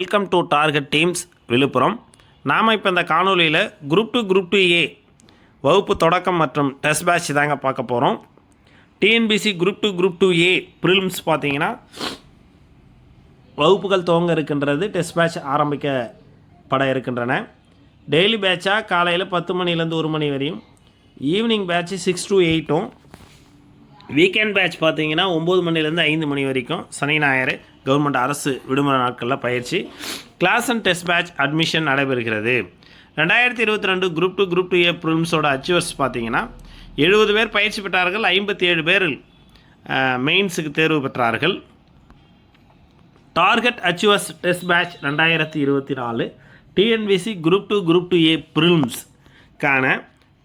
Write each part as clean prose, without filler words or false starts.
Welcome to target Teams Villupuram. நாம் இப்போ இந்த காணொலியில் குரூப் டூ ஏ வகுப்பு தொடக்கம் மற்றும் டெஸ்ட் பேட்ச் தாங்க பார்க்க போகிறோம். TNPSC group two A prelims பார்த்தீங்கன்னா வகுப்புகள் துவங்க இருக்கின்றது. டெஸ்ட் பேட்ச் ஆரம்பிக்கப்பட இருக்கின்றன. டெய்லி பேட்சாக காலையில் 10 மணிலேருந்து 1 மணி வரையும், evening batch 6 to 8, weekend batch பார்த்தீங்கன்னா 9 மணிலேருந்து 5 மணி வரைக்கும், சனி ஞாயிறு கவர்மெண்ட் அரசு விடுமுறை நாட்களில் பயிற்சி. Class and test batch admission நடைபெறுகிறது. 2022 குரூப் டூ ஏ ப்ரிலிம்ஸோட அச்சீவர்ஸ் பார்த்தீங்கன்னா 70 பேர் பயிற்சி பெற்றார்கள். 57 பேர் மெயின்ஸுக்கு தேர்வு பெற்றார்கள். Target achievers test batch 2024 TNPSC group two A ப்ரிலிம்ஸ்க்கான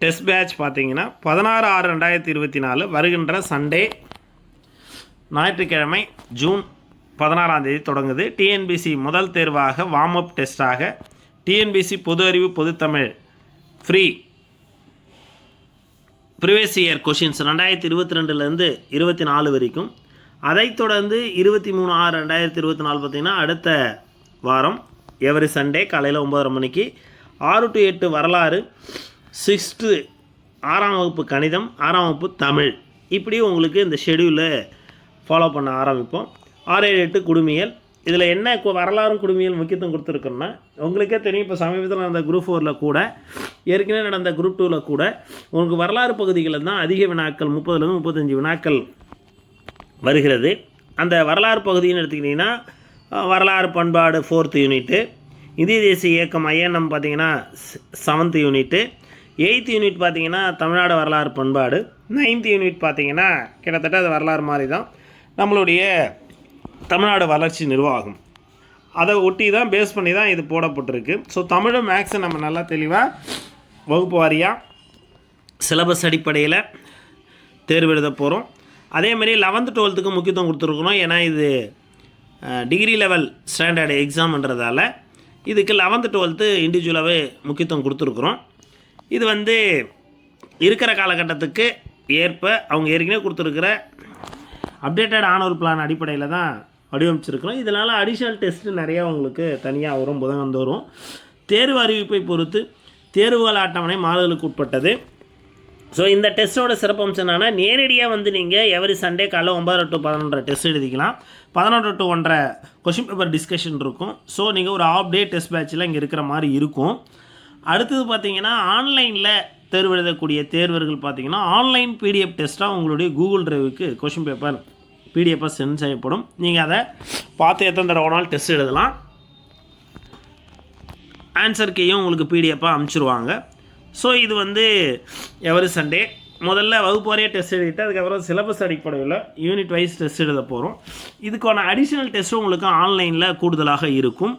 டெஸ்ட் பேட்ச் பார்த்தீங்கன்னா 16/6/2024 வருகின்ற சண்டே ஞாயிற்றுக்கிழமை ஜூன் 16 தொடங்குது. டிஎன்பிசி முதல் தேர்வாக வார்ம் அப் டெஸ்ட்டாக டிஎன்பிசி பொது அறிவு பொதுத்தமிழ் ஃப்ரீ ப்ரீவியஸ் இயர் கொஷின்ஸ் 2022லேருந்து 24 வரைக்கும், அதைத் தொடர்ந்து 23/6/2024 பார்த்திங்கன்னா அடுத்த வாரம் எவரி சண்டே காலையில் 9:30 மணிக்கு 6 to 8 வரலாறு, 6th 6ஆம் வகுப்பு கணிதம், 6ஆம் வகுப்பு தமிழ், இப்படி உங்களுக்கு இந்த ஷெடியூலை ஃபாலோ பண்ண ஆரம்பிப்போம். 6, 7, 8 குடுமியல். இதில் என்ன வரலாறும் குடுமியல் முக்கியத்துவம் கொடுத்துருக்கோன்னா, உங்களுக்கே தெரியும், இப்போ சமீபத்தில் நடந்த குரூப் 4ல் கூட, ஏற்கனவே நடந்த குரூப் 2ல் கூட உங்களுக்கு வரலாறு பகுதிகளில் தான் அதிக வினாக்கள், 30லேருந்து 35 வினாக்கள் வருகிறது. அந்த வரலாறு பகுதின்னு எடுத்துக்கிட்டிங்கன்னா வரலாறு பண்பாடு 4th யூனிட்டு, இந்திய தேசிய இயக்கம் ஐஎன்எம் பார்த்திங்கன்னா 7th யூனிட்டு, 8th யூனிட் பார்த்திங்கன்னா தமிழ்நாடு வரலாறு பண்பாடு, 9th யூனிட் பார்த்திங்கன்னா கிட்டத்தட்ட அது வரலாறு மாதிரி தான் நம்மளுடைய தமிழ்நாடு வளர்ச்சி நிர்வாகம். அதை ஒட்டி தான் பேஸ் பண்ணி தான் இது போடப்பட்டிருக்கு. ஸோ தமிழும் மேக்ஸை நம்ம நல்லா தெளிவாக வகுப்பு வாரியாக சிலபஸ் அடிப்படையில் தேர்வு எழுத போகிறோம். அதேமாரி 11th 12க்கு முக்கியத்துவம் கொடுத்துருக்கணும். ஏன்னா இது டிகிரி லெவல் ஸ்டாண்டர்டு எக்ஸாம்ன்றதால இதுக்கு 11th 12th இண்டிவிஜுவலாகவே முக்கியத்துவம் கொடுத்துருக்குறோம். இது இருக்கிற காலகட்டத்துக்கு ஏற்ப அவங்க ஏற்கனவே கொடுத்துருக்கிற அப்டேட்டட் ஆனுவல் பிளான் அடிப்படையில் தான் வடிவமைச்சிருக்கிறோம். இதனால் அடிஷ்னல் டெஸ்ட்டு நிறையா உங்களுக்கு தனியாக வரும், புதன்கிழமை வரும். தேர்வு அறிவிப்பை பொறுத்து தேர்வுகள் அட்டவணை மாறுதலுக்கு உட்பட்டது. ஸோ இந்த டெஸ்ட்டோட சிறப்பம்சம் என்னென்னா, நேரடியாக நீங்கள் எவரி சண்டே காலைல 9 to 11 டெஸ்ட் எழுதிக்கலாம். 11 to 1 கொஷின் பேப்பர் டிஸ்கஷன் இருக்கும். ஸோ நீங்கள் ஒரு ஆஃப் டே டெஸ்ட் பேட்சில் இங்கே இருக்கிற மாதிரி இருக்கும். அடுத்தது பார்த்தீங்கன்னா ஆன்லைனில் தேர்வு எழுதக்கூடிய தேர்வர்கள் பார்த்தீங்கன்னா ஆன்லைன் பிடிஎஃப் டெஸ்ட்டாக உங்களுடைய கூகுள் டிரைவுக்கு கொஷின் பேப்பர் பிடிஎஃபாக சென்ட் செய்யப்படும். நீங்கள் அதை பார்த்து எத்தனை தடவை வேணாலும் டெஸ்ட் எழுதலாம். ஆன்சர் கீயும் உங்களுக்கு பிடிஎஃபாக அனுப்பிச்சிருவாங்க. ஸோ இது எவரி சண்டே முதல்ல வகுப்பு வரையே டெஸ்ட் எழுதிட்டு அதுக்கப்புறம் சிலபஸ் அடிப்படையில் யூனிட் வைஸ் டெஸ்ட் எழுத போகிறோம். இதுக்கான அடிஷ்னல் டெஸ்ட்டும் உங்களுக்கு ஆன்லைனில் கூடுதலாக இருக்கும்.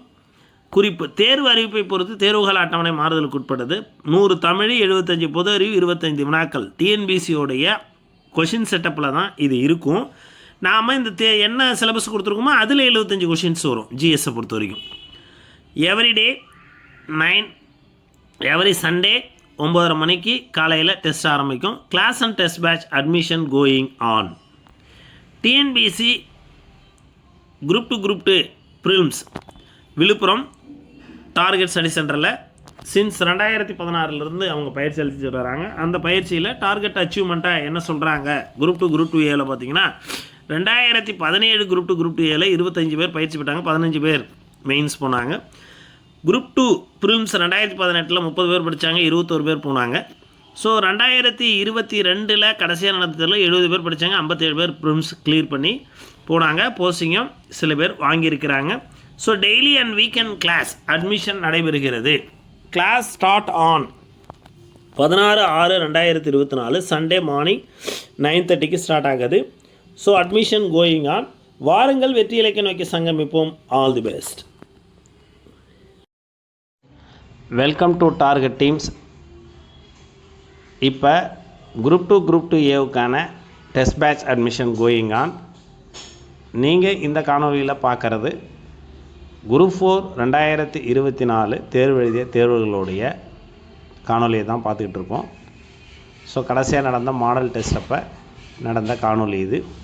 குறிப்பு: தேர்வு அறிவிப்பை பொறுத்து தேர்வுகள் அட்டவணை மாறுதலுக்கு உட்பட்டது. 100 தமிழ், 75 பொது அறிவு, 25 வினாக்கள் டிஎன்பிசியோடைய கொஷின் செட்டப்பில் தான் இது இருக்கும். நாம் இந்த என்ன சிலபஸ் கொடுத்துருக்கோமோ அதில் 75 கொஷின்ஸ் வரும் ஜிஎஸ்ஸை பொறுத்த வரைக்கும். எவ்ரிடே 9 எவரி சண்டே 9:30 மணிக்கு காலையில் டெஸ்ட் ஆரம்பிக்கும். Class and test batch admission going on. TNPSC group two prelims Villupuram Target study சென்டரில் சின்ஸ் 2016 அவங்க பயிற்சி அளித்து வராங்க. அந்த பயிற்சியில் டார்கெட் அச்சீவ்மெண்ட்டாக என்ன சொல்கிறாங்க, குரூப் டூ ஏல பார்த்தீங்கன்னா 2017 குரூப் டூ ஏல 25 பேர் பயிற்சி பெற்றாங்க, 15 பேர் மெயின்ஸ் போனாங்க. குரூப் 2 ப்ரிலிம்ஸ் 2018 30 பேர் படித்தாங்க, 21 பேர் போனாங்க. ஸோ 2022 கடைசியாக நடந்ததில் 70 பேர் படித்தாங்க, 57 பேர் ப்ரிலிம்ஸ் கிளியர் பண்ணி போனாங்க. போஸ்டிங்கும் சில பேர் வாங்கியிருக்கிறாங்க. So daily and weekend class admission நடைபெறுகிறது. Class start on 16/6/2024 Sunday morning 9:30க்கு ஸ்டார்ட் ஆகுது. So admission going on. வாருங்கள், வெற்றி இலக்கை நோக்கி சங்கமிப்போம். All the best. Welcome to target teams. இப்போ குரூப் டூ ஏவுக்கான test batch admission going on. நீங்கள் இந்த காணொலியில் பார்க்குறது குரூப் 4 2024 தேர்வு எழுதிய தேர்வுகளுடைய காணொலியை தான் பார்த்துக்கிட்டு இருக்கோம். ஸோ கடைசியாக நடந்த மாடல் டெஸ்ட் அப்போ நடந்த காணொலி இது.